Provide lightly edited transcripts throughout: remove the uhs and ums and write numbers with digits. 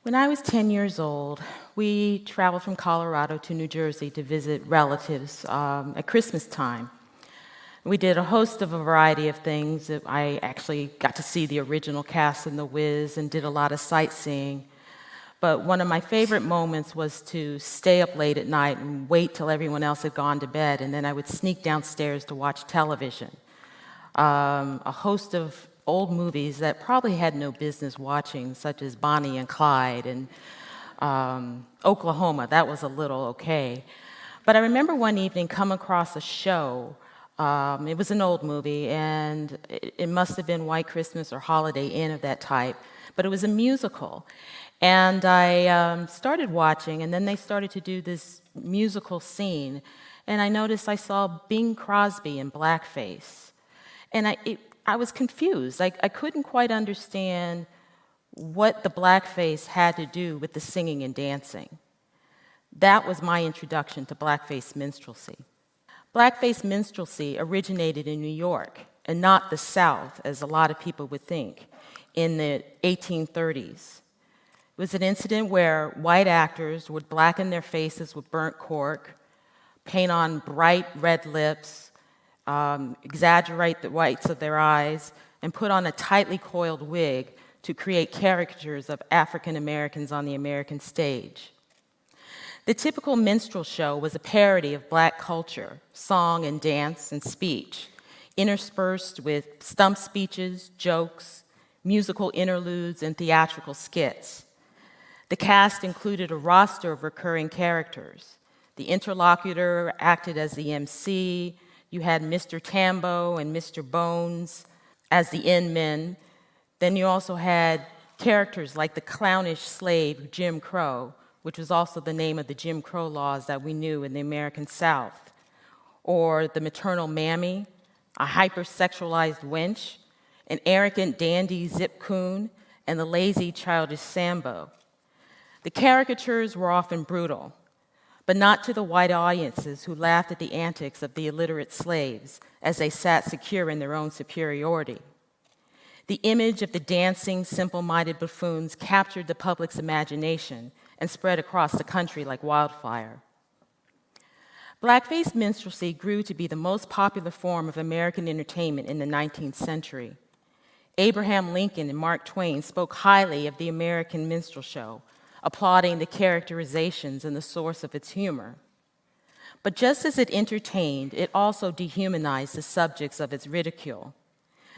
When I was 10 years old, we traveled from Colorado to New Jersey to visit relatives at Christmas time. We did a host of a variety of things. I actually got to see the original cast in The Wiz and did a lot of sightseeing. But one of my favorite moments was to stay up late at night and wait till everyone else had gone to bed, and then I would sneak downstairs to watch television. A host of old movies that probably had no business watching, such as Bonnie and Clyde and Oklahoma. That was a little okay. But I remember one evening coming across a show. It was an old movie, and it must have been White Christmas or Holiday Inn of that type, but it was a musical. And I started watching, and then they started to do this musical scene, and I noticed I saw Bing Crosby in blackface. And I was confused. I couldn't quite understand what the blackface had to do with the singing and dancing. That was my introduction to blackface minstrelsy. Blackface minstrelsy originated in New York, and not the South, as a lot of people would think, in the 1830s. It was an incident where white actors would blacken their faces with burnt cork, paint on bright red lips, exaggerate the whites of their eyes, and put on a tightly coiled wig to create caricatures of African Americans on the American stage. The typical minstrel show was a parody of black culture, song and dance and speech, interspersed with stump speeches, jokes, musical interludes, and theatrical skits. The cast included a roster of recurring characters. The interlocutor acted as the MC. You had Mr. Tambo and Mr. Bones as the in-men. Then you also had characters like the clownish slave Jim Crow, which was also the name of the Jim Crow laws that we knew in the American South, or the maternal mammy, a hypersexualized wench, an arrogant dandy Zip Coon, and the lazy childish Sambo. The caricatures were often brutal, but not to the white audiences who laughed at the antics of the illiterate slaves as they sat secure in their own superiority. The image of the dancing, simple-minded buffoons captured the public's imagination and spread across the country like wildfire. Blackface minstrelsy grew to be the most popular form of American entertainment in the 19th century. Abraham Lincoln and Mark Twain spoke highly of the American minstrel show, applauding the characterizations and the source of its humor. But just as it entertained, it also dehumanized the subjects of its ridicule,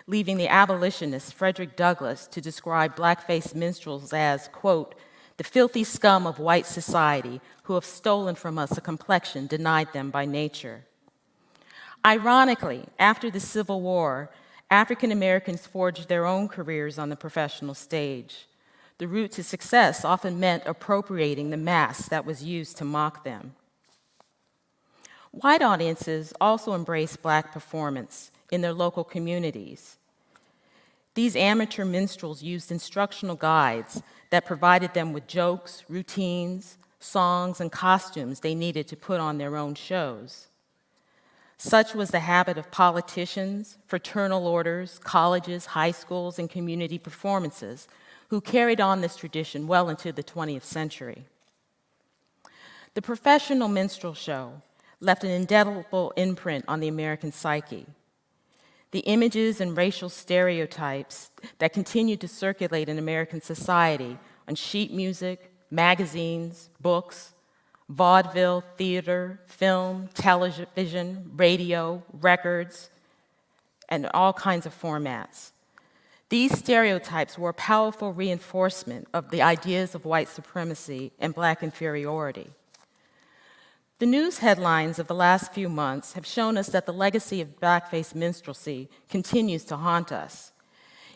leaving the abolitionist Frederick Douglass to describe blackface minstrels as, quote, the filthy scum of white society who have stolen from us a complexion denied them by nature. Ironically, after the Civil War, African Americans forged their own careers on the professional stage. The route to success often meant appropriating the mask that was used to mock them. White audiences also embraced Black performance in their local communities. These amateur minstrels used instructional guides that provided them with jokes, routines, songs, and costumes they needed to put on their own shows. Such was the habit of politicians, fraternal orders, colleges, high schools, and community performances, who carried on this tradition well into the 20th century. The professional minstrel show left an indelible imprint on the American psyche. The images and racial stereotypes that continued to circulate in American society on sheet music, magazines, books, vaudeville, theater, film, television, radio, records, and all kinds of formats. These stereotypes were a powerful reinforcement of the ideas of white supremacy and Black inferiority. The news headlines of the last few months have shown us that the legacy of blackface minstrelsy continues to haunt us.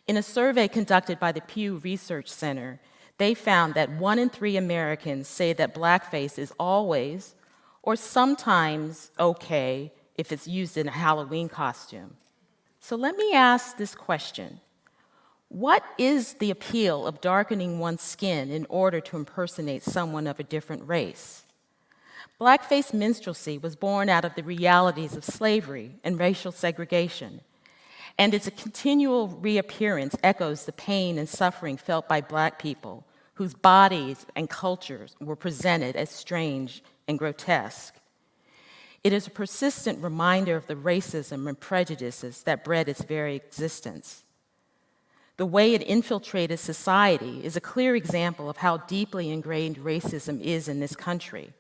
In a survey conducted by the Pew Research Center, they found that 1 in 3 Americans say that blackface is always or sometimes okay if it's used in a Halloween costume. So let me ask this question. What is the appeal of darkening one's skin in order to impersonate someone of a different race? Blackface minstrelsy was born out of the realities of slavery and racial segregation, and its continual reappearance echoes the pain and suffering felt by Black people whose bodies and cultures were presented as strange and grotesque. It is a persistent reminder of the racism and prejudices that bred its very existence. The way it infiltrated society is a clear example of how deeply ingrained racism is in this country.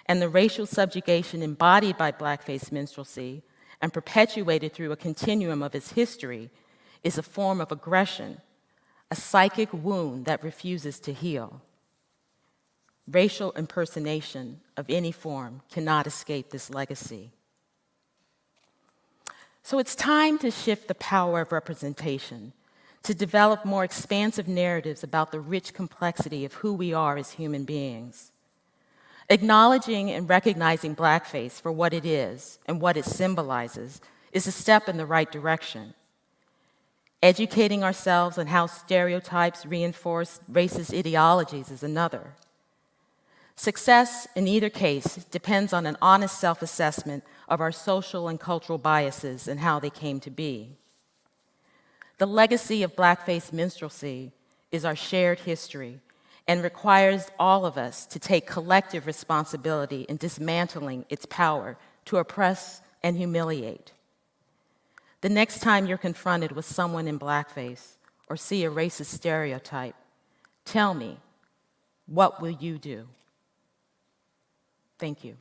And the racial subjugation embodied by blackface minstrelsy and perpetuated through a continuum of its history is a form of aggression, a psychic wound that refuses to heal. Racial impersonation of any form cannot escape this legacy. So it's time to shift the power of representation, to develop more expansive narratives about the rich complexity of who we are as human beings. Acknowledging and recognizing blackface for what it is and what it symbolizes is a step in the right direction. Educating ourselves on how stereotypes reinforce racist ideologies is another. Success in either case depends on an honest self-assessment of our social and cultural biases and how they came to be. The legacy of blackface minstrelsy is our shared history and requires all of us to take collective responsibility in dismantling its power to oppress and humiliate. The next time you're confronted with someone in blackface or see a racist stereotype, tell me, what will you do? Thank you.